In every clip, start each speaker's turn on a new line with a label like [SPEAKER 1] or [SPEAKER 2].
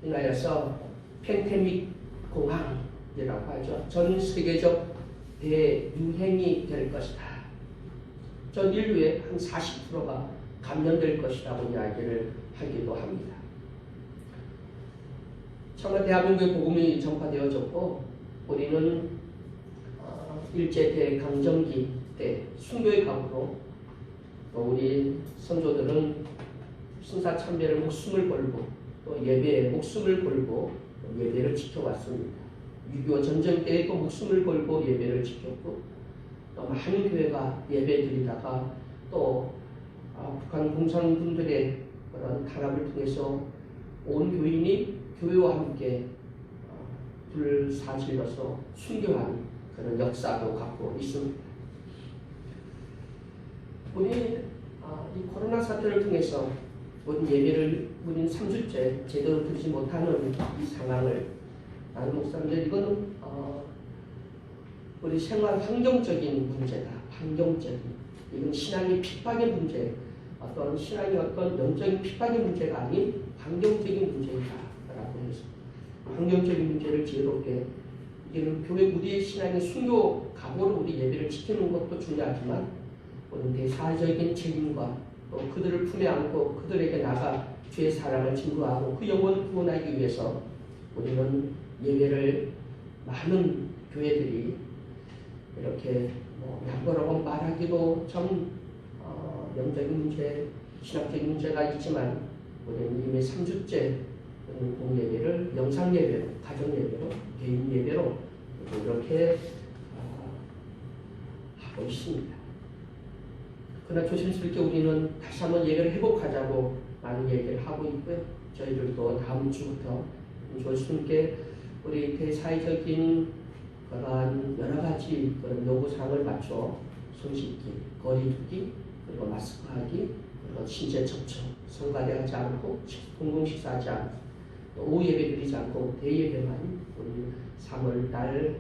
[SPEAKER 1] 인하여서 팬데믹 공황이라고 하죠. 전 세계적 대유행이 될 것이다. 전 인류의 한 40%가 감염될 것이라고 이야기를 하기도 합니다. 정말 대한민국의 복음이 전파되어졌고 우리는 일제 대강점기 때 순교의 각오로 또 우리 선조들은 순사참배를 목숨을 걸고 또 예배에 목숨을 걸고 예배를 지켜왔습니다. 6.25 전쟁 때에도 목숨을 걸고 예배를 지켰고 또 많은 교회가 예배드리다가 또 북한 공산군들의 그런 탄압을 통해서 온 교인이 교회와 함께 불사질러서 순교한 그런 역사도 갖고 있습니다. 우리 이 코로나 사태를 통해서 우리 예배를 우리는 3주째 제대로 드리지 못하는 이 상황을 나는 목사님들 이거는 우리 생활 환경적인 문제다. 환경적인 이건 신앙의 핍박의 문제, 어떤 신앙의 어떤 영적인 핍박의 문제가 아닌 환경적인 문제이다라고 해서 환경적인 문제를 지혜롭게 이게는 교회 우리의 신앙의 순교 각오로 우리 예배를 지키는 것도 중요하지만 우리는 대사적인 책임과 또 그들을 품에 안고 그들에게 나가 주의 사랑을 증거하고 그 영혼을 구원하기 위해서 우리는 예배를 많은 교회들이 이렇게 양보라고 말하기도 좀 영적인 문제, 신학적인 문제가 있지만 우리는 이미 3주째 공예배를 영상예배로, 가정예배로, 개인예배로 이렇게 하고 있습니다. 그러나 조심스럽게 우리는 다시 한번 예배를 회복하자고 많은 얘기를 하고 있고요. 저희들도 다음 주부터 조심스럽게 우리 대사회적인 그러한 여러 가지 그런 요구사항을 맞춰 손 씻기, 거리 두기, 그리고 마스크 하기, 그리고 신체 접촉, 성가대하지 않고 공공식사하지 않고 또 오후 예배 드리지 않고 대예배만 우리 3월달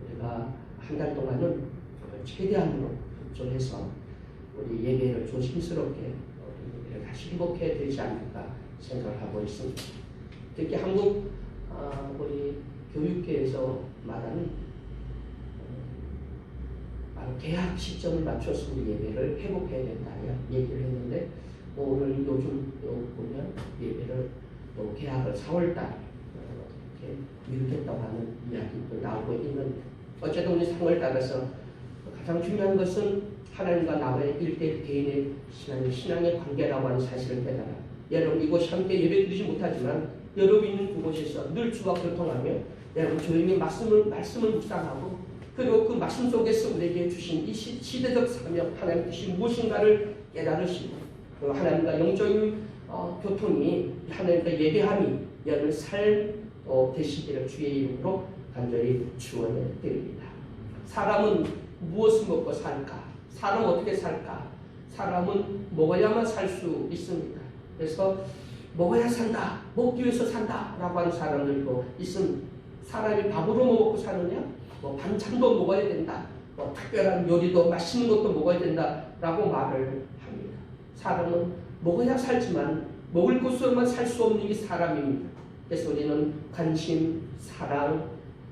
[SPEAKER 1] 우리가 한 달 동안은 최대한으로 협조해서 우리 예배를 조심스럽게 우리 예배를 다시 회복해야 되지 않을까 생각하고 있습니다. 특히 한국 우리 교육계에서 말하는 개학 시점을 맞춰서 우리 예배를 회복해야 된다 얘기를 했는데 오늘 요즘 보면 예배를 또 개학을 4월달 이렇게 미루겠다고 하는 이야기도 나오고 있는데 어쨌든 우리 3월 달에서 가장 중요한 것은 하나님과 나와의 1대1 개인의 신앙의 관계라고 하는 사실을 깨달아 여러분 이곳이 함께 예배 드리지 못하지만 여러분 있는 그곳에서 늘 주와 교통하며 여러분 조용히 말씀을 묵상하고 그리고 그 말씀 속에서 우리에게 주신 이 시대적 사명 하나님 뜻이 무엇인가를 깨달으시고 그리고 하나님과 영적인 교통이 하나님과 예배함이 여러분의 삶 되시기를 주의 이름으로 간절히 축원해 드립니다. 사람은 무엇을 먹고 살까? 사람은 어떻게 살까? 사람은 먹어야만 살 수 있습니다. 그래서 먹어야 산다, 먹기 위해서 산다 라고 하는 사람들도 있습니다. 사람이 밥으로 먹고 사느냐? 반찬도 먹어야 된다. 특별한 요리도 맛있는 것도 먹어야 된다 라고 말을 합니다. 사람은 먹어야 살지만 먹을 것으로만 살 수 없는 게 사람입니다. 그래서 우리는 관심, 사랑,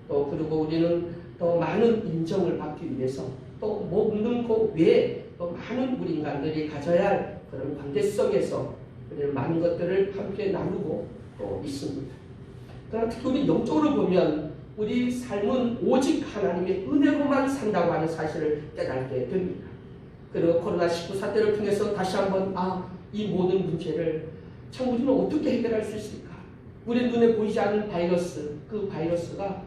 [SPEAKER 1] 또 그리고 우리는 또 많은 인정을 받기 위해서 또 먹는 것 외에 또 많은 우리 인간들이 가져야 할 그런 관계성에서 우리는 많은 것들을 함께 나누고 또 있습니다. 그러나 특히 우리 영적으로 보면 우리 삶은 오직 하나님의 은혜로만 산다고 하는 사실을 깨닫게 됩니다. 그리고 코로나19 사태를 통해서 다시 한번 이 모든 문제를 참 우리는 어떻게 해결할 수 있을까? 우리 눈에 보이지 않는 바이러스, 그 바이러스가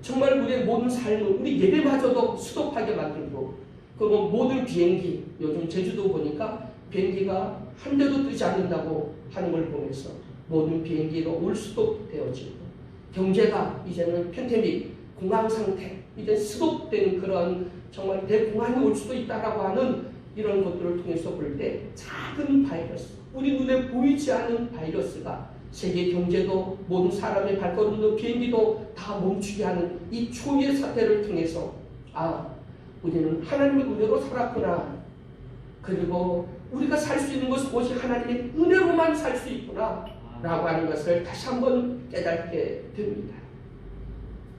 [SPEAKER 1] 정말 우리의 모든 삶을 우리 예배마저도 수도하게 만들고 그리고 모든 비행기, 요즘 제주도 보니까 비행기가 한 대도 뜨지 않는다고 하는 걸 보면서 모든 비행기가 올 수도되어지고 경제가 이제는 팬데믹 공황 상태, 이제 수도되는 그런 정말 대공황이 올 수도 있다라고 하는 이런 것들을 통해서 볼 때 작은 바이러스, 우리 눈에 보이지 않는 바이러스가 세계 경제도 모든 사람의 발걸음도 비행기도 다 멈추게 하는 이 초유의 사태를 통해서 우리는 하나님의 은혜로 살았구나. 그리고 우리가 살 수 있는 것은 오직 하나님의 은혜로만 살 수 있구나. 라고 하는 것을 다시 한번 깨닫게 됩니다.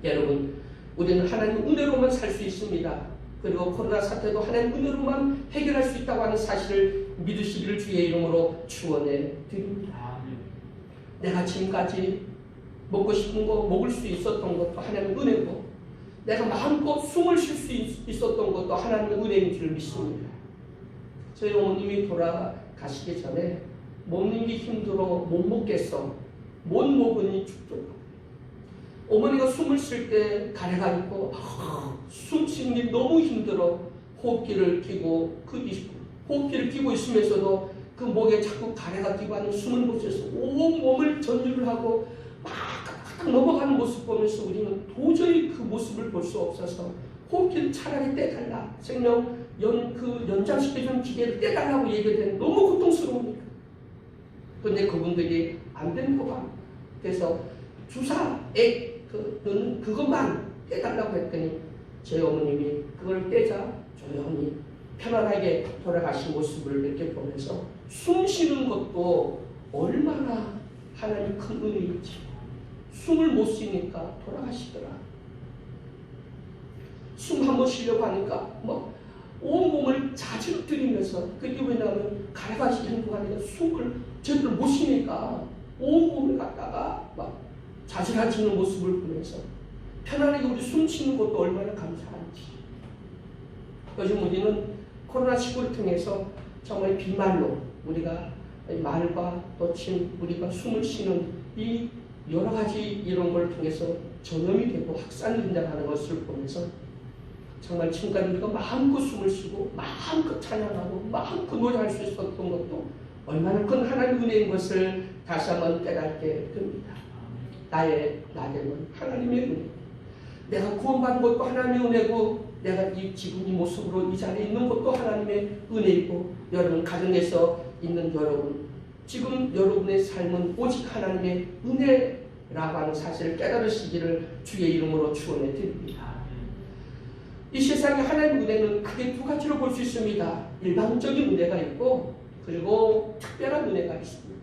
[SPEAKER 1] 여러분, 우리는 하나님 은혜로만 살 수 있습니다. 그리고 코로나 사태도 하나님 은혜로만 해결할 수 있다고 하는 사실을 믿으시기를 주의 이름으로 축원해 드립니다. 내가 지금까지 먹고 싶은 거 먹을 수 있었던 것도 하나님의 은혜고, 내가 마음껏 숨을 쉴 수 있었던 것도 하나님의 은혜인 줄 믿습니다. 저희 어머님이 돌아가시기 전에 먹는 게 힘들어 못 먹겠어, 못 먹으니 죽더라고요. 어머니가 숨을 쉴 때 가래가 있고 숨 쉬는 게 너무 힘들어 호흡기를 끼고 호흡기를 끼고 있으면서도 그 목에 자꾸 가래가 끼고 하는 숨을 못 쉬어서 온 몸을 전율을 하고 막 넘어가는 모습 보면서 우리는 도저히 그 모습을 볼 수 없어서 호흡기를 차라리 떼달라, 생명 연장시켜주는 기계를 떼달라고 얘기를 너무 고통스러우니까. 그런데 그분들이 안 된 거야. 그래서 주사액 그것만 떼달라고 했더니 저희 어머님이 그걸 떼자 조용히 편안하게 돌아가신 모습을 이렇게 보면서 숨 쉬는 것도 얼마나 하나님 큰 은혜인지, 숨을 못 쉬니까 돌아가시더라. 숨 한번 쉬려고 하니까 온몸을 자주 들이면서, 그게 왜냐하면 가래가 시는 동안에 숨을 제대로 못 쉬니까 온몸을 갖다가 막 자질하지는 모습을 보면서 편안하게 우리 숨 쉬는 것도 얼마나 감사한지. 요즘 우리는 코로나19를 통해서 정말 비말로 우리가 말과 또 우리가 숨을 쉬는 이 여러 가지 이런 걸 통해서 전염이 되고 확산이 된다는 것을 보면서 정말 지금까지 우리가 마음껏 숨을 쉬고 마음껏 찬양하고 마음껏 노래할 수 있었던 것도 얼마나 큰 하나님의 은혜인 것을 다시 한번 깨닫게 됩니다. 나의 나됨은 하나님의 은혜. 내가 구원받은 것도 하나님의 은혜고, 내가 지금 이 모습으로 이 자리에 있는 것도 하나님의 은혜이고, 여러분 가정에서 있는 여러분, 지금 여러분의 삶은 오직 하나님의 은혜라고 하는 사실을 깨달으시기를 주의 이름으로 축원해 드립니다. 이 세상에 하나님의 은혜는 크게 두 가지로 볼 수 있습니다. 일반적인 은혜가 있고, 그리고 특별한 은혜가 있습니다.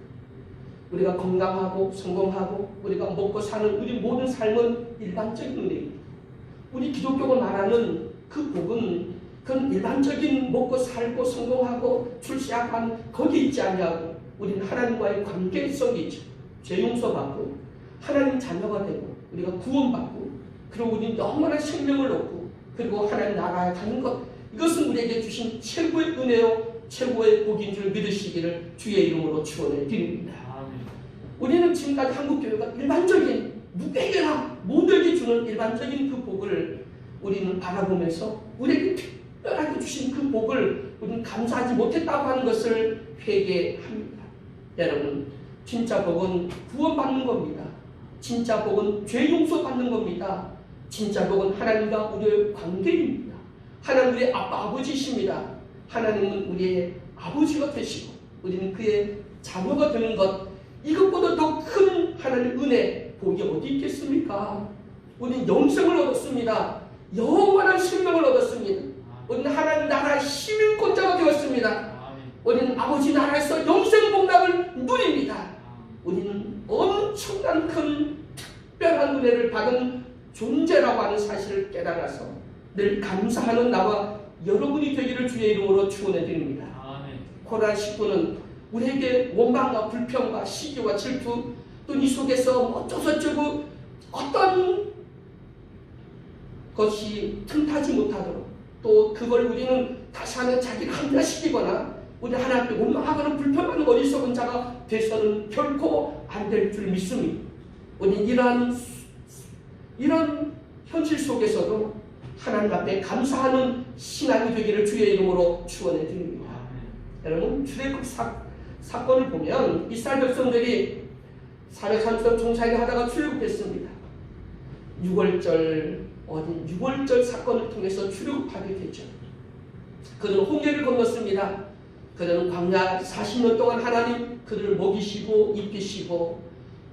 [SPEAKER 1] 우리가 건강하고 성공하고 우리가 먹고 사는 우리 모든 삶은 일반적인 은혜입니다. 우리 기독교가 말하는 그 복은 그건 일반적인 먹고 살고 성공하고 출세하고 거기 있지 않냐고, 우리는 하나님과의 관계성이 있죠. 죄 용서받고 하나님 자녀가 되고 우리가 구원받고, 그리고 우리는 영원한 생명을 얻고, 그리고 하나님 나라에 가는 것, 이것은 우리에게 주신 최고의 은혜요 최고의 복인 줄 믿으시기를 주의 이름으로 축원해 드립니다. 우리는 지금까지 한국교회가 일반적인 누구에게나 모두에게 주는 일반적인 그 복을 우리는 바라보면서 우리에게 특별하게 주신 그 복을 우리는 감사하지 못했다고 하는 것을 회개합니다. 여러분, 진짜 복은 구원받는 겁니다. 진짜 복은 죄 용서받는 겁니다. 진짜 복은 하나님과 우리의 관계입니다. 하나님 우리의 아버지이십니다. 하나님은 우리의 아버지가 되시고 우리는 그의 자녀가 되는 것, 이것보다 더 큰 하나님의 은혜, 복이 어디 있겠습니까? 우리는 영생을 얻었습니다. 영원한 생명을 얻었습니다. 우리는 하나님 나라의 시민권자가 되었습니다. 우리는 아버지 나라에서 영생 복락을 누립니다. 우리는 엄청난 큰 특별한 은혜를 받은 존재라고 하는 사실을 깨달아서 늘 감사하는 나와 여러분이 되기를 주의 이름으로 축원해 드립니다. 코로나19는 우리에게 원망과 불평과 시기와 질투, 또 이 속에서 어쩌고저쩌고 어떤 것이 틈타지 못하도록, 또 그걸 우리는 다시 한번 자기를 합리화시키거나 우리 하나님께 원망하거나 불평하는 어리석은 자가 돼서는 결코 안 될 줄 믿습니다. 우리 이런 현실 속에서도 하나님 앞에 감사하는 신앙이 되기를 주의 이름으로 축원해 드립니다. 여러분, 출애굽 사건을 보면 이스라엘 백성들이 430년 종살이 하다가 출애굽했습니다. 6월절 사건을 통해서 출애굽하게 됐죠. 그들은 홍해를 건넜습니다. 그들은 광야 40년 동안 하나님 그들을 먹이시고 입히시고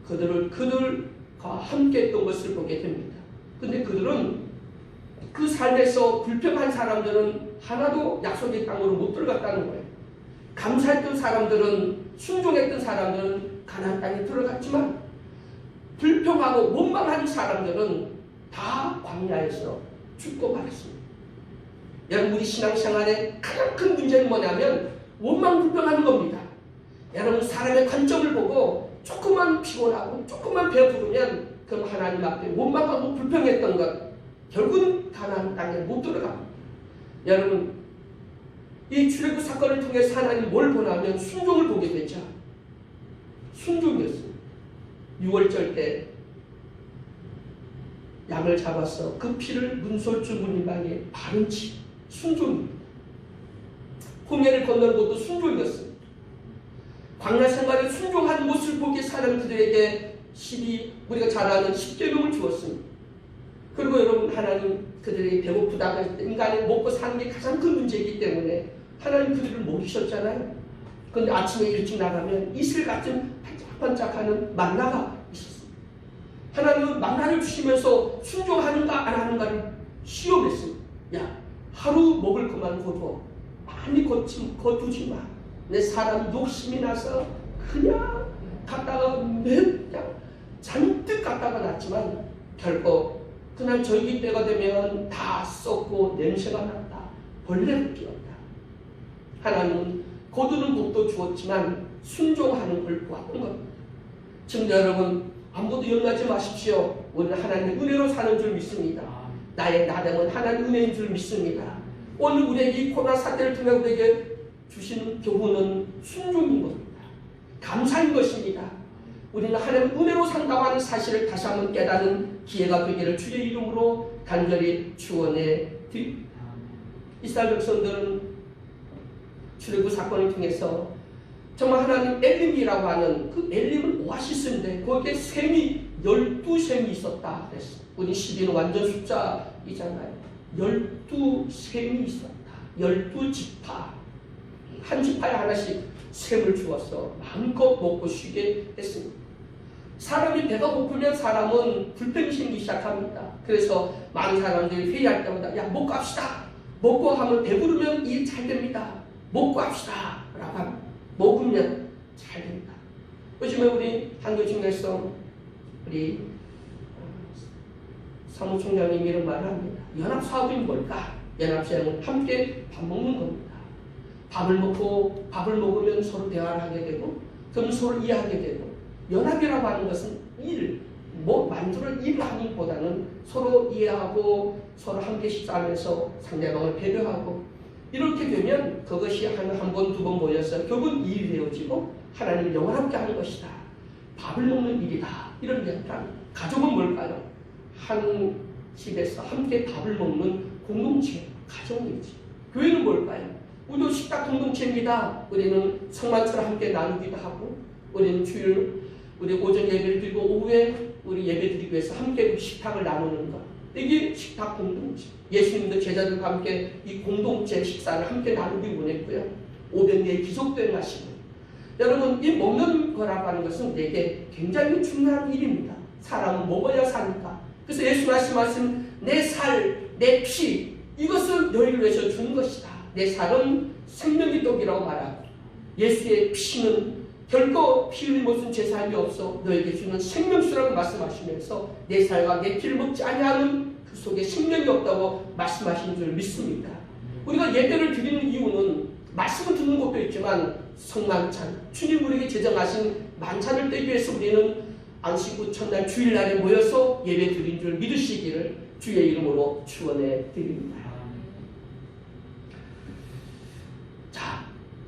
[SPEAKER 1] 그들과 함께 했던 것을 보게 됩니다. 근데 그들은 그 삶에서 불평한 사람들은 하나도 약속의 땅으로 못 들어갔다는 거예요. 감사했던 사람들은, 순종했던 사람들은 가나안 땅에 들어갔지만 불평하고 원망한 사람들은 다 광야에서 죽고 말았습니다. 여러분, 우리 신앙생활의 가장 큰 문제는 뭐냐면 원망 불평하는 겁니다. 여러분, 사람의 관점을 보고 조금만 피곤하고 조금만 배부르면 그럼 하나님 앞에 원망하고 불평했던 것 결국은 가나안 땅에 못 들어갑니다. 여러분, 이 출애굽 사건을 통해서 하나님이 뭘 보냐면 순종을 보게 되죠. 순종이었습니다. 6월절 때 양을 잡아서 그 피를 문설주 문방에 바른 치 순종입니다. 홍해를 건너는 것도 순종이었습니다. 광야 생활에 순종한 모습을 보기에 사람들에게 우리가 잘 아는 10계명을 주었습니다. 그리고 여러분, 하나님 그들에게 배고프다고 했을 때 인간이 먹고 사는 게 가장 큰 문제이기 때문에 하나님 그들을 먹이셨잖아요. 그런데 아침에 일찍 나가면 이슬 같은 반짝반짝하는 만나가 있었습니다. 하나님은 만나를 주시면서 순종하는가 안 하는가를 시험했습니다. 야, 하루 먹을 것만 거둬. 많이 거두지 마. 내 사람 욕심이 나서 그냥 갖다가 그냥 잔뜩 갖다가 놨지만 결코 그날 절기 때가 되면 다 썩고 냄새가 났다. 벌레를 끼웠다. 하나님은 거두는 법도 주었지만 순종하는 걸 보았던 겁니다. 지금 여러분, 아무도 연락하지 마십시오. 우리는 하나님의 은혜로 사는 줄 믿습니다. 나의 나됨은 하나님의 은혜인 줄 믿습니다. 오늘 우리에게 이 코로나 사태를 통해 우리에게 주시는 교훈은 순종인 겁니다. 감사인 것입니다. 우리는 하나님의 은혜로 산다고 하는 사실을 다시 한번 깨닫는 기회가 되기를 주의 이름으로 간절히 축원해 드립니다. 이스라엘 백성들은 출애굽 사건을 통해서 정말 하나님 엘림이라고 하는 그 엘림은 오아시스인데 거기에 샘이 12샘이 있었다 그랬어요. 우리 12는 완전 숫자이잖아요. 12샘이 있었다. 12지파. 한 지파에 하나씩 샘을 주어서 마음껏 먹고 쉬게 했습니다. 사람이 배가 고프면 사람은 불평이 생기기 시작합니다. 그래서 많은 사람들이 회의할 때마다 야, 먹고 합시다. 먹고 하면 배부르면 일 잘 됩니다. 먹고 합시다. 라고 하면 먹으면 잘 됩니다. 요즘에 우리 한교중에서 우리 사무총장님이 이런 말을 합니다. 연합사업이 뭘까? 연합사업은 함께 밥 먹는 겁니다. 밥을 먹으면 서로 대화를 하게 되고 그럼 서로 이해하게 되고 연합이라고 하는 것은 만들어 일을 하는 것보다는 서로 이해하고 서로 함께 식사하면서 상대방을 배려하고 이렇게 되면 그것이 한 번, 두 번 모여서 결국은 일이 되어지고 하나님을 영원하게 하는 것이다. 밥을 먹는 일이다. 이런 이야기를 합니다. 가족은 뭘까요? 한 집에서 함께 밥을 먹는 공동체, 가정이지. 교회는 뭘까요? 우리도 식탁 공동체입니다. 우리는 성만찬을 함께 나누기도 하고 우리는 우리 오전 예배를 드리고 오후에 우리 예배 드리기 위해서 함께 식탁을 나누는 것. 이게 식탁 공동체. 예수님도 제자들과 함께 이 공동체 식사를 함께 나누기 원했고요. 500년의 기속된 하시고 여러분, 이 먹는 거라고 하는 것은 내게 굉장히 중요한 일입니다. 사람은 먹어야 사니까. 그래서 예수 말씀하신 내 살, 내 피 이것은 너희를 위해서 주는 것이다. 내 살은 생명의 떡이라고 말하고 예수의 피는 결코 피 흘린 것은 제 삶이 없어 너에게 주는 생명수라고 말씀하시면서 내 살과 내 피를 먹지 아니하는 그 속에 생명이 없다고 말씀하신 줄 믿습니다. 우리가 예배를 드리는 이유는 말씀을 듣는 것도 있지만 성만찬, 주님 우리에게 제정하신 만찬을 떼기 위해서 우리는 안식구 첫날 주일날에 모여서 예배 드린 줄 믿으시기를 주의 이름으로 축원해 드립니다. 자,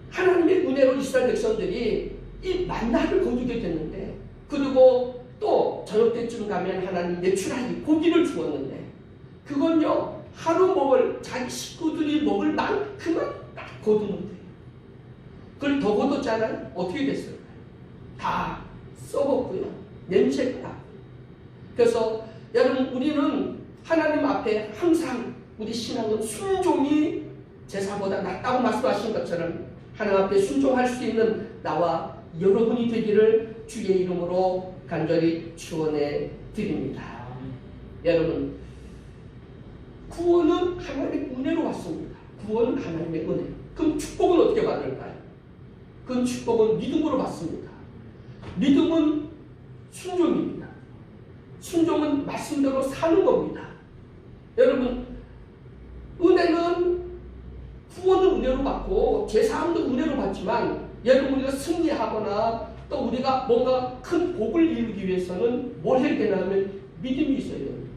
[SPEAKER 1] 하나님의 은혜로 이스라엘 백성들이 이 만나를 거두게 됐는데 그리고 또 저녁 때쯤 가면 하나님 내추라기 고기를 주었는데 그건요 하루 먹을 자기 식구들이 먹을 만큼만 딱 거두면 돼요. 그걸 더 거뒀잖아요. 어떻게 됐을까요? 다 썩었고요. 냄새가 나고. 그래서 여러분 우리는 하나님 앞에 항상 우리 신앙은 순종이 제사보다 낫다고 말씀하신 것처럼 하나님 앞에 순종할 수 있는 나와 여러분이 되기를 주의 이름으로 간절히 축원해 드립니다. 여러분, 구원은 하나님의 은혜로 왔습니다. 구원은 하나님의 은혜. 그럼 축복은 어떻게 받을까요? 그 축복은 믿음으로 받습니다. 믿음은 순종입니다. 순종은 말씀대로 사는 겁니다. 여러분, 은혜는 구원은 은혜로 받고 제사함도 은혜로 받지만 여러분 우리가 승리하거나 또 우리가 뭔가 큰 복을 이루기 위해서는 뭘 해야 되냐면 믿음이 있어야 됩니다.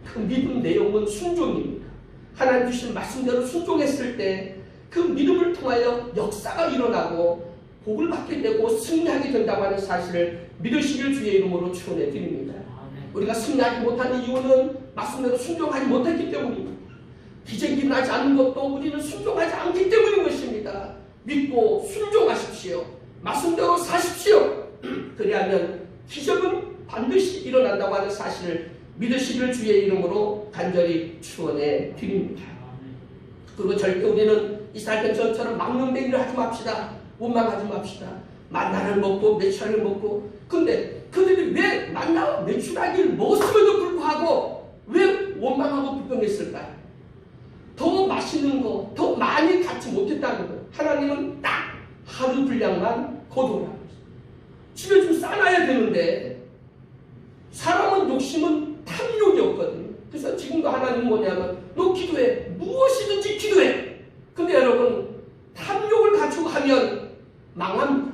[SPEAKER 1] 그 믿음 내용은 순종입니다. 하나님 주신 말씀대로 순종했을 때 그 믿음을 통하여 역사가 일어나고 복을 받게 되고 승리하게 된다고 하는 사실을 믿으시길 주의 이름으로 축원해 드립니다. 우리가 승리하지 못한 이유는 말씀대로 순종하지 못했기 때문입니다. 기적이 일어나지 않는 것도 우리는 순종하지 않기 때문인 것입니다. 믿고 순종하십시오. 말씀대로 사십시오. 그리하면 기적은 반드시 일어난다고 하는 사실을 믿으시길 주의 이름으로 간절히 축원해 드립니다. 그리고 절대 우리는 이스라엘 백성처럼 망령되기를 하지 맙시다. 원망하지 맙시다. 만나를 먹고 메추라기를 먹고, 근데 그들이 왜 만나와 메추라기를 먹었음에도 불구하고 왜 원망하고 불평했을까요? 더 맛있는 거, 더 많이 갖지 못했다는 거. 하나님은 딱 하루 분량만 거둬라. 집에 좀 싸놔야 되는데 사람은 욕심은 탐욕이 없거든요. 그래서 지금도 하나님 뭐냐면 너 기도해. 무엇이든지 기도해. 근데 여러분 탐욕을 가지고 하면 망합니다.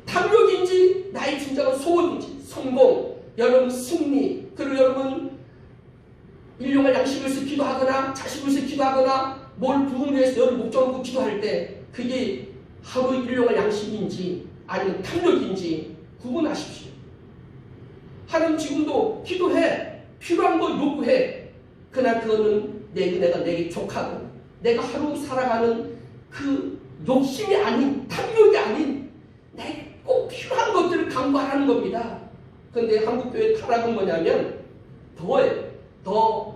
[SPEAKER 1] 탐욕인지 나의 진정한 소원인지 성공, 여러분 승리, 그리고 여러분 일용할 양식을 위해서 기도하거나 자식을 위해서 기도하거나 뭘 부흥을 위해서 여러분 목적을 놓고 기도할 때 그게 하루 일용할 양식인지 아니면 탐욕인지 구분하십시오. 하나님 지금도 기도해. 필요한 거 요구해. 그러나 그거는 내 은혜가 내게 족하고 내가 하루 살아가는 그 욕심이 아닌 탐욕이 아닌 내게 꼭 필요한 것들을 강구하라는 겁니다. 그런데 한국교회 타락은 뭐냐면 더해. 더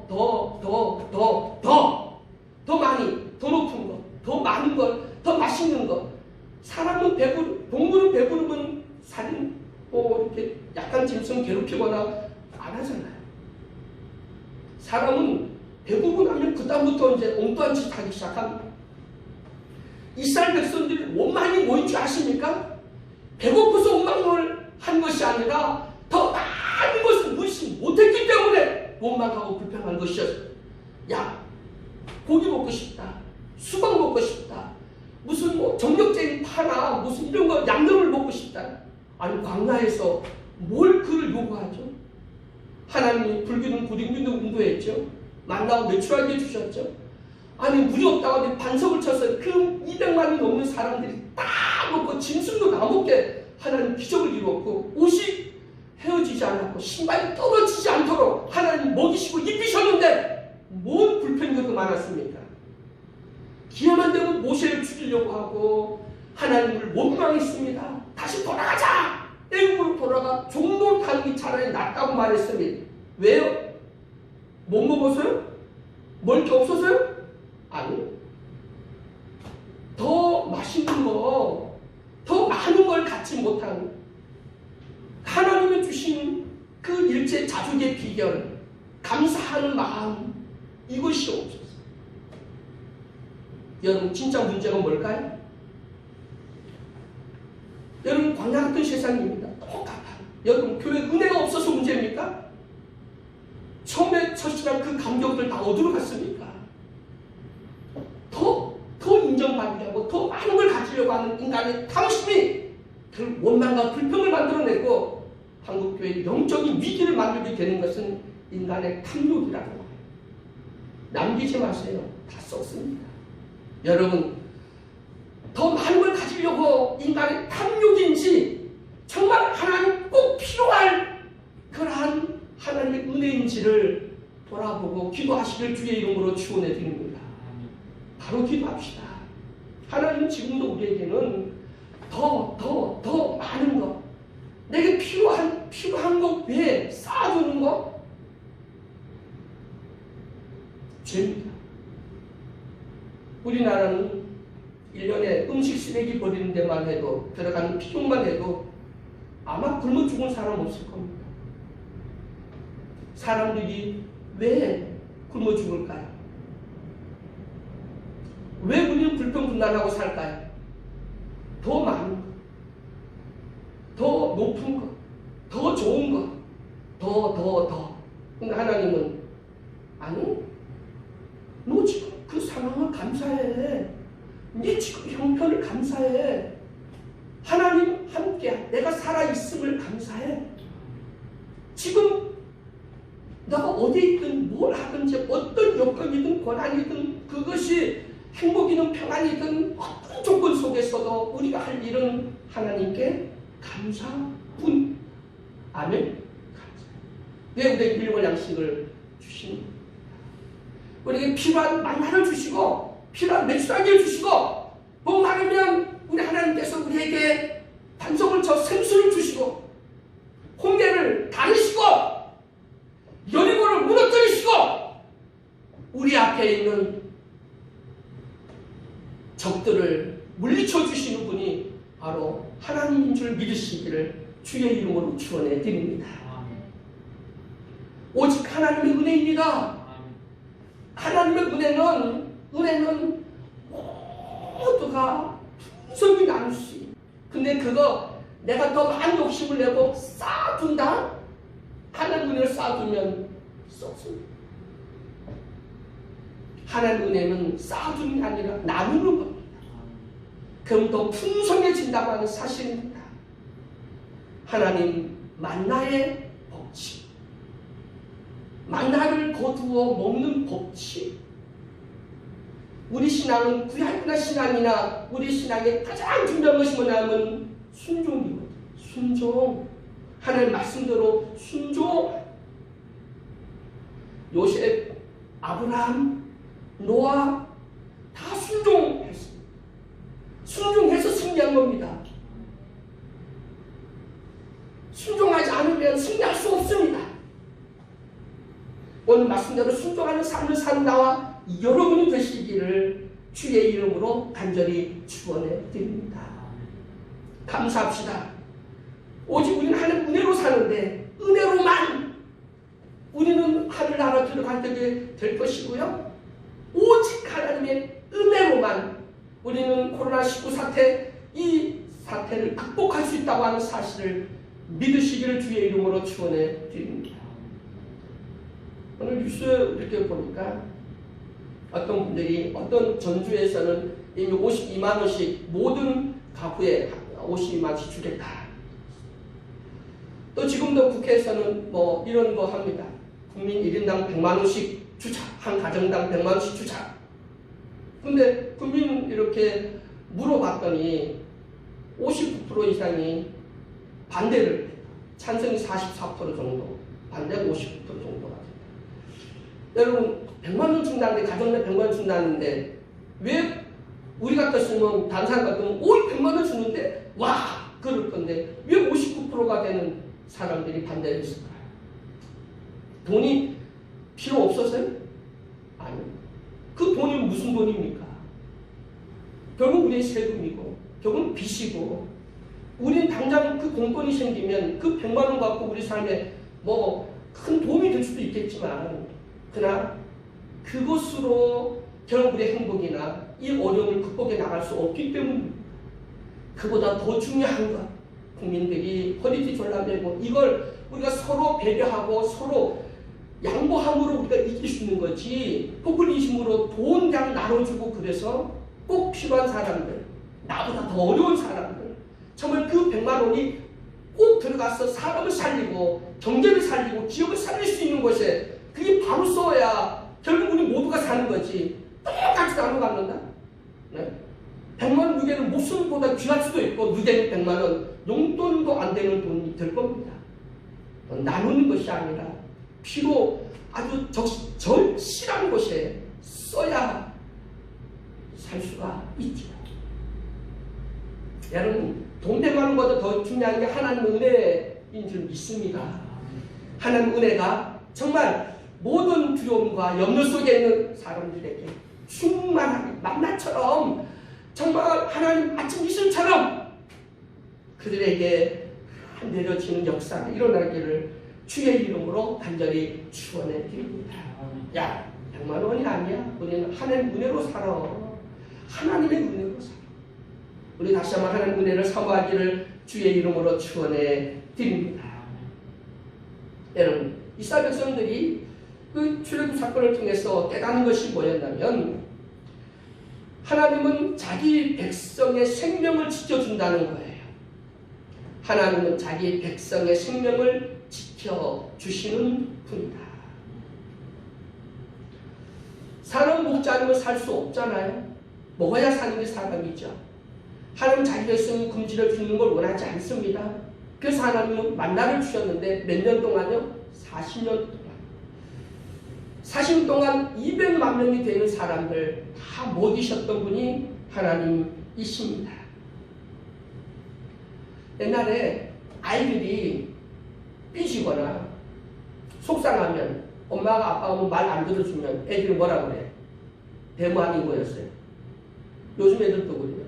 [SPEAKER 1] 많이, 더 높은 것, 더 많은 것, 더 맛있는 것. 사람은 동물은 배부르면 살인, 이렇게 약간 짐승 괴롭히거나 안 하잖아요. 사람은 배부르고 나면 그다음부터 이제 엉뚱한 짓 하기 시작합니다. 이스라엘 백성들이 원망이 뭐인지 아십니까? 배고파서 원망을 한 것이 아니라 더 많은 것을 무시 못했기 때문에 원망하고 불평한 것이었어요. 야, 고기 먹고 싶다. 수박 먹고 싶다. 무슨 정력제리 파나 무슨 이런 거 양념을 먹고 싶다. 아니 광야에서 뭘 그를 요구하죠? 하나님이 불기둥 구름기둥 인도했죠. 만나고 메추라기 주셨죠. 아니 물이 없다고 반석을 쳐서 그 200만이 넘는 사람들이 다 먹고 짐승도 다 먹게 하나님 기적을 이루었고 옷이 헤어지지 않았고 신발이 떨어지지 않도록 하나님 먹이시고 입히셨는데 뭔 불평이 그렇게 많았습니까? 기회만 되면 모세를 죽이려고 하고 하나님을 원망했습니다. 다시 돌아가자! 애굽으로 돌아가 종로 타는 게 차라리 낫다고 말했습니다. 왜요? 못 먹어서요? 먹을 게 없어서요? 아니, 더 맛있는 거, 더 많은 걸 갖지 못한 하나님이 주신 그 일체 자족의 비결, 감사하는 마음, 이것이 없었어요. 여러분 진짜 문제가 뭘까요? 여러분 광야 같은 세상입니다. 똑같아요. 여러분 교회 은혜가 없어서 문제입니까? 처음에 처신한 그 감격들 다 어디로 갔습니까? 더 인정받으려고 더 많은 걸 가지려고 하는 인간의 탐심이 그 원망과 불평을 만들어내고 한국교회의 영적인 위기를 만들게 되는 것은 인간의 탐욕이라고 해요. 남기지 마세요. 다 썩습니다. 여러분 더 많은 걸 가지려고 인간의 탐욕인지 정말 하나님 꼭 필요할 그러한 하나님의 은혜인지를 돌아보고 기도하시길 주의 이름으로 축원해 드립니다. 바로 기도합시다. 하나님 지금도 우리에게는 더 많은 것, 내게 필요한 것 외에 쌓아두는 것 죄입니다. 우리나라는 1년에 음식 쓰레기 버리는 데만 해도 들어가는 비용만 해도 아마 굶어 죽은 사람 없을 겁니다. 사람들이 왜 굶어 죽을까요? 왜 우리는 불평분난하고 살까요? 더 많은 것. 더 높은 것, 더 좋은 것, 더. 근데 하나님은 아니, 너 지금 그 상황을 감사해. 네 지금 형편을 감사해. 하나님 함께 내가 살아있음을 감사해. 지금 너가 어디에 있든 뭘 하든지 어떤 여건이든 고난이든 그것이 행복이든 평안이든 어떤 조건 속에서도 우리가 할 일은 하나님께 감사뿐. 아멘. 왜 우리에게 일용할 양식을 주시니? 우리에게 필요한 만나를 주시고 필요한 맥주라기를 주시고 목마르면 우리 하나님께서 우리에게 반석을 쳐 생수를 주시고 홍해를 가르시고 여리고를 무너뜨리시고 우리 앞에 있는 적들을 물리쳐 주시는 분이 바로 하나님인 줄 믿으시기를 주의 이름으로 축원해 드립니다. 오직 하나님의 은혜입니다. 하나님의 은혜는 모두가 풍성히 나눌 수 있어요. 근데 그거 내가 더 많은 욕심을 내고 쌓아둔다? 하나님 은혜를 쌓아두면 썩습니다. 하나님 은혜는 쌓아두는 게 아니라 나누는 겁니다. 그럼 더 풍성해진다고 하는 사실입니다. 하나님 만나의 법칙, 만나를 거두어 먹는 법칙. 우리 신앙은 구약이나 신앙이나 우리 신앙의 가장 중요한 것이 뭐냐면 순종이거든요. 순종. 하나님 말씀대로 순종. 요셉, 아브라함, 노아 다 순종했습니다. 순종해서 승리한 겁니다. 순종하지 않으면 승리할 수 없습니다. 오늘 말씀대로 순종하는 삶을 사는 나와 여러분이 되시기를 주의 이름으로 간절히 축원해 드립니다. 감사합시다. 오직 우리는 하나님 은혜로 사는데 은혜로만 우리는 하늘나라 들어갈 때 될 것이고요. 오직 하나님의 은혜로만 우리는 코로나19 사태, 이 사태를 극복할 수 있다고 하는 사실을 믿으시기를 주의 이름으로 축원해 드립니다. 오늘 뉴스 이렇게 보니까 어떤 분들이 어떤 전주에서는 이미 52만 원씩 모든 가구에 52만 원씩 주겠다. 또 지금도 국회에서는 뭐 이런 거 합니다. 국민 1인당 100만 원씩 주자. 한 가정당 100만 원씩 주자. 근데 국민 이렇게 물어봤더니 59% 이상이 반대를 했다. 찬성이 44% 정도, 반대가 59% 정도가 된다. 여러분 100만 원 준다는데 가정당 100만 원 준다는데 왜 우리 같았으면 다른 사람 같으면 100만 원 주는데 와 그럴 건데 왜 59%가 되는 사람들이 반대를 했을까요? 돈이 필요 없어서요? 아니요. 그 돈이 무슨 돈입니까? 결국 우리의 세금이고 결국은 빚이고 우리는 당장 그 공권이 생기면 그 100만 원 갖고 우리 삶에 뭐 큰 도움이 될 수도 있겠지만 그러나 그것으로 결국 우리의 행복이나 이 어려움을 극복해 나갈 수 없기 때문입니다. 그보다 더 중요한 것 국민들이 허리띠 졸라매고 이걸 우리가 서로 배려하고 서로 양보함으로 우리가 이길 수 있는 거지 포퓰리즘으로 돈 그냥 나눠주고 그래서 꼭 필요한 사람들 나보다 더 어려운 사람들 정말 그 100만 원이 꼭 들어가서 사람을 살리고 경제를 살리고 기업을 살릴 수 있는 곳에 그게 바로 써야 결국 우리 모두가 사는 거지 똑같이 나눠갖는다. 네? 100만 원 무게는 목숨보다 귀할 수도 있고 무게는 100만 원 용돈도 안 되는 돈이 될 겁니다. 나누는 것이 아니라 피로 아주 절실한 곳에 써야 살 수가 있죠. 여러분 돈 100만 원보다 더 중요한 게 하나님의 은혜인 줄 믿습니다. 하나님의 은혜가 정말 모든 두려움과 염려 속에 있는 사람들에게 충만하게 만나처럼 정말 하나님 아침 이슬처럼 그들에게 내려지는 역사가 일어나기를 주의 이름으로 간절히 축원해 드립니다. 야 100만 원이 아니야. 우리는 하나님의 은혜로 살아. 하나님의 은혜로 살아. 우리 다시 한번 하나님의 은혜를 사모하기를 주의 이름으로 축원해 드립니다. 여러분, 이스라엘 백성들이 그 출애굽 사건을 통해서 깨닫는 것이 뭐였냐면 하나님은 자기 백성의 생명을 지켜준다는 거예요. 하나님은 자기 백성의 생명을 지켜주시는 분이다. 사람 먹지 않으면 살 수 없잖아요. 먹어야 사는 게 사람이죠. 하나님은 자기 백성이 굶주려 죽는 걸 원하지 않습니다. 그래서 하나님은 만나를 주셨는데 몇 년 동안요? 40년 동안. 40년 동안 200만 명이 되는 사람들 다 먹이셨던 분이 하나님이십니다. 옛날에 아이들이 삐지거나 속상하면 엄마가 아빠가 말 안 들어주면 애들이 뭐라 그래? 대무 아닌 거였어요. 요즘 애들도 그래요.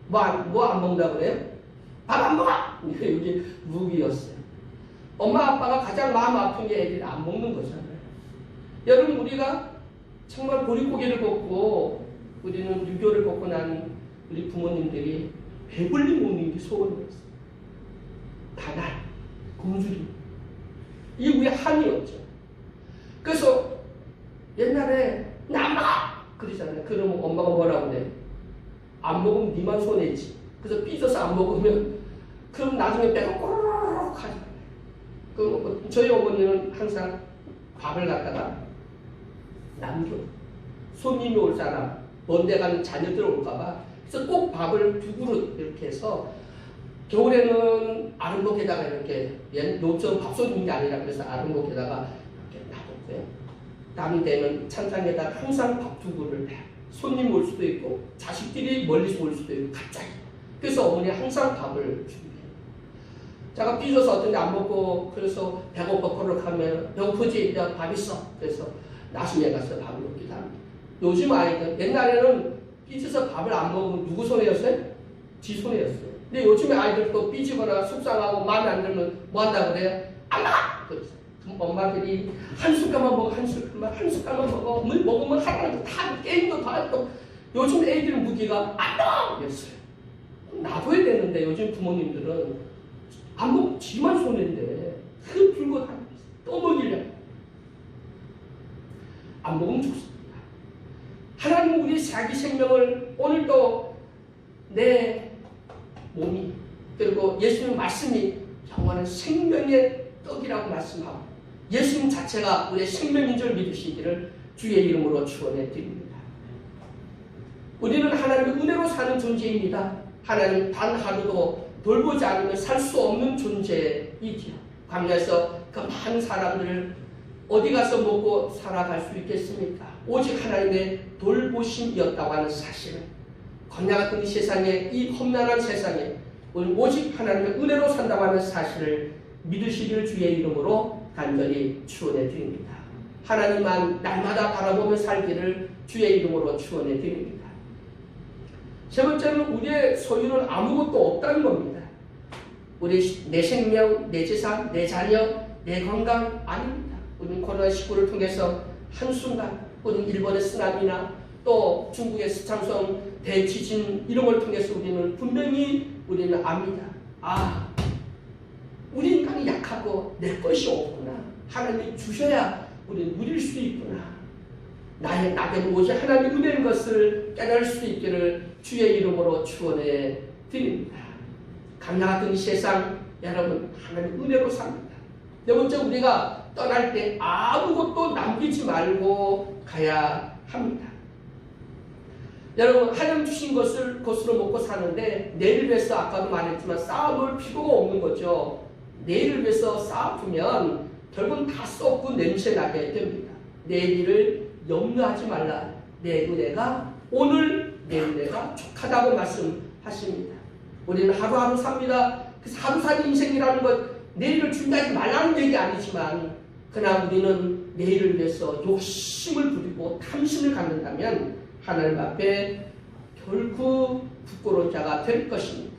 [SPEAKER 1] 뭐 안 먹는다 그래요? 밥 안 먹어! 이게 무기였어요. 엄마 아빠가 가장 마음 아픈 게 애들이 안 먹는 거잖아요. 여러분, 우리가 정말 보릿고개를 걷고 우리는 유교를 걷고 난 우리 부모님들이 배불리 먹는 게 소원이었어요. 다날, 굶주림. 이게 우리 한이었죠. 그래서 옛날에 나 먹어! 그러잖아요. 그러면 엄마가 뭐라고 그래? 안 먹으면 니만 손해지. 그래서 삐져서 안 먹으면 그럼 나중에 배가 꼬르륵 하잖아요. 저희 어머니는 항상 밥을 갖다가 남겨. 손님이 올 사람, 먼데 가는 자녀들 올까봐. 그래서 꼭 밥을 2그릇 이렇게 해서 겨울에는 아름목에다가 이렇게 노점 밥솥 있는 게 아니라 그래서 아름목에다가 이렇게 놔뒀고요. 남은 데는 찬장에다 항상 밥 2그릇을 해요. 손님 올 수도 있고 자식들이 멀리서 올 수도 있고 갑자기. 그래서 어머니 항상 밥을 준비해요. 제가 삐져서 어떤 데 안 먹고 그래서 배고파 거룩하면 배고프지? 내가 밥 있어. 그래서 나중에 가서 밥을 먹기도 합니다. 요즘 아이들 옛날에는 삐져서 밥을 안 먹으면 누구 손해였어요? 지 손해였어요. 근데 요즘에 아이들도 삐지거나 속상하고 마음에 안 들면 뭐 한다 그래요? 안 먹어! 그럼 엄마들이 한 숟갈만 먹어, 한 숟갈만 먹어. 먹으면 하나도 다 게임도 다 했고. 요즘 애들은 무기가 안 먹어! 이랬어요. 놔둬야 되는데 요즘 부모님들은 안 먹으면 지만 손해인데 그 불고 또 먹이려고. 안 먹으면 좋습니다. 하나님은 우리 자기 생명을 오늘도 내 몸이 그리고 예수님 말씀이 영원한 생명의 떡이라고 말씀하고 예수님 자체가 우리의 생명인 줄 믿으시기를 주의 이름으로 축원해 드립니다. 우리는 하나님의 은혜로 사는 존재입니다. 하나님 단 하루도 돌보지 않으면 살 수 없는 존재이지요. 광야에서 그 많은 사람들을 어디 가서 먹고 살아갈 수 있겠습니까? 오직 하나님의 돌보심이었다고 하는 사실을 광야 같은 이 세상에 이 험난한 세상에 오직 하나님의 은혜로 산다고 하는 사실을 믿으시기를 주의 이름으로 간절히 축원해 드립니다. 하나님만 날마다 바라보며 살기를 주의 이름으로 축원해 드립니다. 세 번째는 우리의 소유는 아무것도 없다는 겁니다. 내 생명, 내 재산, 내 자녀, 내 건강 아닙니다. 우리는 코로나19를 통해서 한순간 우리는 일본의 쓰나미나 또 중국의 스촨성 대지진 이런 걸 통해서 우리는 분명히 압니다. 우리 인간이 약하고 내 것이 없구나. 하나님이 주셔야 우리는 누릴 수 있구나. 나에게 오직 하나님이 은혜인 것을 깨달을 수 있기를 주의 이름으로 축원해 드립니다. 강나 같은 이 세상 여러분 하나님 은혜로 삽니다. 네 번째 우리가 떠날 때 아무것도 남기지 말고 가야 합니다. 여러분 하나님 주신 것을 것으로 먹고 사는데 내일을 위해서 아까도 말했지만 쌓아놓을 필요가 없는 거죠. 내일을 위해서 쌓아두면 결국은 다 썩고 냄새나게 됩니다. 내일을 염려하지 말라. 내 은혜가 오늘 내 은혜가 족하다고 말씀하십니다. 우리는 하루하루 삽니다. 그래서 하루 사는 인생이라는 것 내일을 준비하지 말라는 얘기 아니지만 그러나 우리는 내일을 위해서 욕심을 부리고 탐심을 갖는다면 하나님 앞에 결국 부끄러운 자가 될 것입니다.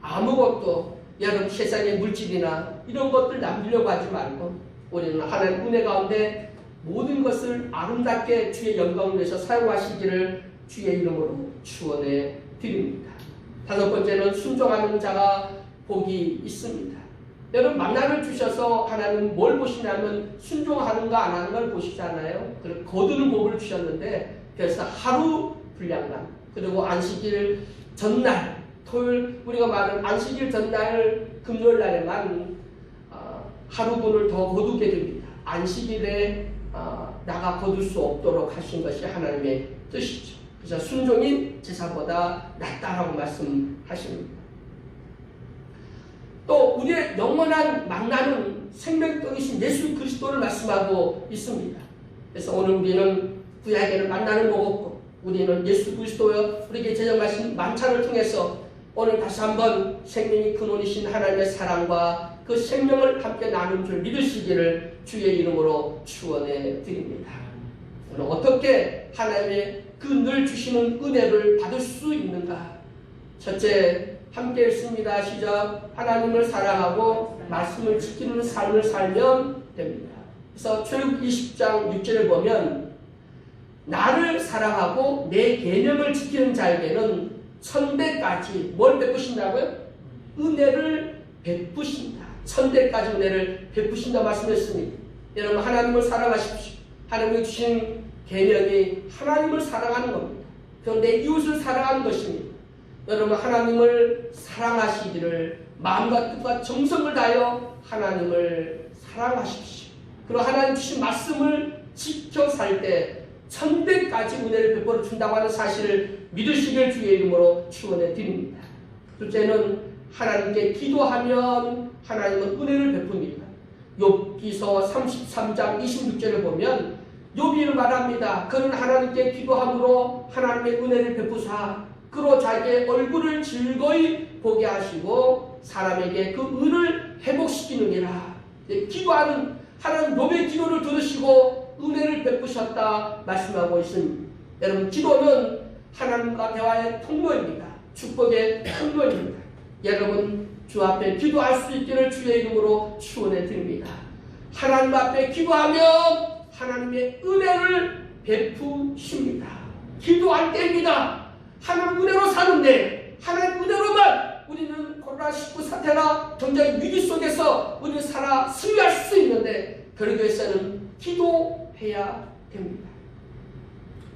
[SPEAKER 1] 아무것도 여러분 세상의 물질이나 이런 것들 남기려고 하지 말고 우리는 하나님 은혜 가운데 모든 것을 아름답게 주의 영광을 위해서 사용하시기를 주의 이름으로 축원해 드립니다. 다섯 번째는 순종하는 자가 복이 있습니다. 여러분 만나를 주셔서 하나님 뭘 보시냐면 순종하는가 안 하는 걸 보시잖아요. 그리고 거두는 복을 주셨는데 그래서 하루 분량만 그리고 안식일 전날 토요일 우리가 말하는 안식일 전날 금요일 날에만 하루분을 더 거두게 됩니다. 안식일에 나가 거둘 수 없도록 하신 것이 하나님의 뜻이죠. 그래서 순종이 제사보다 낫다라고 말씀하십니다. 또 우리의 영원한 만나는 생명덩이신 예수 그리스도를 말씀하고 있습니다. 그래서 오늘 우리는 구약에는 만나는 먹었고 우리는 예수 그리스도여 우리에게 제정하신 만찬을 통해서 오늘 다시 한번 생명이 근원이신 하나님의 사랑과 그 생명을 함께 나눈 줄 믿으시기를 주의 이름으로 축원해 드립니다. 오늘 어떻게 하나님의 그 늘 주시는 은혜를 받을 수 있는가? 첫째, 함께 읽습니다. 시작. 하나님을 사랑하고 말씀을 지키는 삶을 살면 됩니다. 그래서 출애굽 20장 6절을 보면 나를 사랑하고 내 계명을 지키는 자에게는 천대까지 뭘 베푸신다고요? 은혜를 베푸신다. 천대까지 은혜를 베푸신다 말씀했습니다. 여러분 하나님을 사랑하십시오. 하나님이 주신 계명이 하나님을 사랑하는 겁니다. 그런데 이웃을 사랑하는 것입니다. 여러분 하나님을 사랑하시기를 마음과 뜻과 정성을 다하여 하나님을 사랑하십시오. 그리고 하나님 주신 말씀을 지켜 살 때 천대까지 은혜를 베풀어 준다고 하는 사실을 믿으시길 주의 이름으로 축원해 드립니다. 둘째는 하나님께 기도하면 하나님은 은혜를 베풉니다. 욥기서 33장 26절을 보면 욥이 말합니다. 그는 하나님께 기도함으로 하나님의 은혜를 베푸사 그로 자기의 얼굴을 즐거이 보게 하시고 사람에게 그 의를 회복시키느니라. 기도하는 하나님 욥의 기도를 들으시고 은혜를 베푸셨다 말씀하고 있습니다. 여러분 기도는 하나님과 대화의 통로입니다. 축복의 통로입니다. 여러분 주 앞에 기도할 수 있기를 주의 이름으로 축원해 드립니다. 하나님 앞에 기도하면 하나님의 은혜를 베푸십니다. 기도할 때입니다. 하나님 은혜로 사는데 하나님 은혜로만 우리는 코로나19 사태나 경제의 위기 속에서 우리는 살아 승리할 수 있는데 그러기 위해서는 기도해야 됩니다.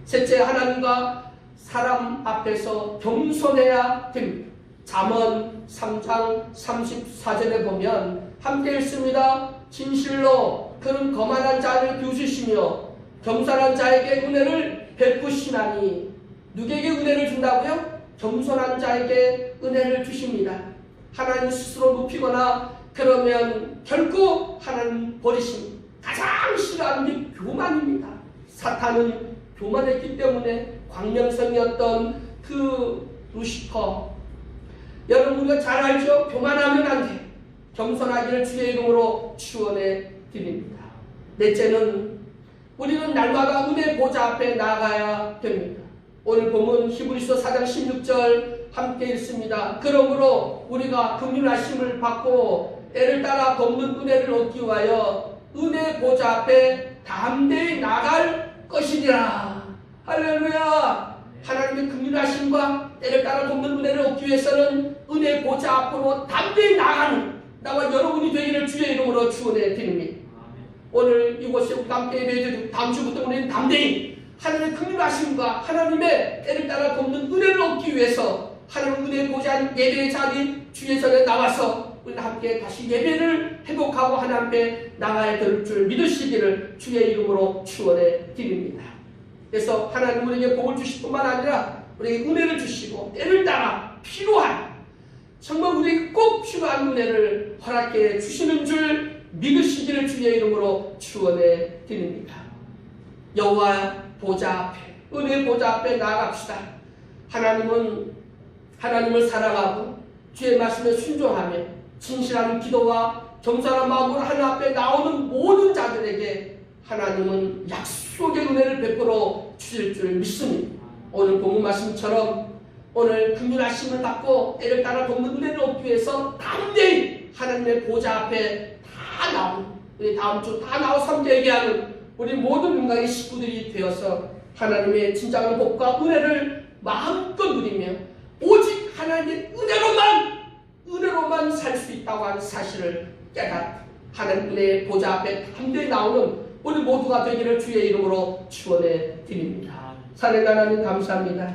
[SPEAKER 1] 셋째, 하나님과 사람 앞에서 겸손해야 됩니다. 잠언 3장 34절에 보면 함께 읽습니다. 진실로 그는 거만한 자를 비웃으시며 겸손한 자에게 은혜를 베푸시나니. 누구에게 은혜를 준다고요? 겸손한 자에게 은혜를 주십니다. 하나님 스스로 높이거나 그러면 결코 하나님 버리십니다. 가장 싫어하는 게 교만입니다. 사탄은 교만했기 때문에 광명성이었던 그 루시퍼, 여러분 우리가 잘 알죠? 교만하면 안 돼. 겸손하기를 주의 이름으로 축원해 드립니다. 넷째는 우리는 날마다 은혜 보좌 앞에 나아가야 됩니다. 오늘 본문 히브리서 4장 16절 함께 읽습니다. 그러므로 우리가 긍휼하심을 받고 때를 따라 덮는 은혜를 얻기 위하여 은혜 보좌 앞에 담대히 나갈 것이니라. 할렐루야. 하나님의 긍휼하심과 때를 따라 돕는 은혜를 얻기 위해서는 은혜 보좌 앞으로 담대히 나가는 나와 여러분이 되기를 주의 이름으로 축원해 드립니다. 오늘 이곳에 우리가 함께 예배드리고 다음 주부터 우리는 담대히 하나님의 긍휼하심과 하나님의 때를 따라 돕는 은혜를 얻기 위해서 하나님 은혜 보좌 예배의 자리 주의 전에 나와서 우리는 함께 다시 예배를 회복하고 하나님 앞에 나가야 될 줄 믿으시기를 주의 이름으로 축원해 드립니다. 그래서 하나님 우리에게 복을 주실 뿐만 아니라 우리에게 은혜를 주시고 때를 따라 필요한 정말 우리에게 꼭 필요한 은혜를 허락해 주시는 줄 믿으시기를 주의 이름으로 축원해 드립니다. 여호와 보좌 앞에 은혜 보좌 앞에 나아갑시다. 하나님은 하나님을 사랑하고 주의 말씀에 순종하며 진실한 기도와 겸손한 마음으로 하나님 앞에 나오는 모든 자들에게 하나님은 약속의 은혜를 베풀어 주실 줄 믿습니다. 오늘 본문 말씀처럼 오늘 긍휼하심을 받고 때를 따라 돕는 은혜를 얻기 위해서 담대히 하나님의 보좌 앞에 다 나오는 우리 다음 주 다 나와서 함께 얘기하는 우리 모든 민간의 식구들이 되어서 하나님의 진정한 복과 은혜를 마음껏 누리며 오직 하나님의 은혜로만 눈으로만 살 수 있다고 하는 사실을 깨닫 하나님의 보좌 앞에 담대히 나오는 우리 모두가 되기를 주의 이름으로 축원해 드립니다. 살아가는 하나님 감사합니다.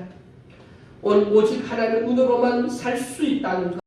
[SPEAKER 1] 오직 하나님 눈으로만 살 수 있다는 것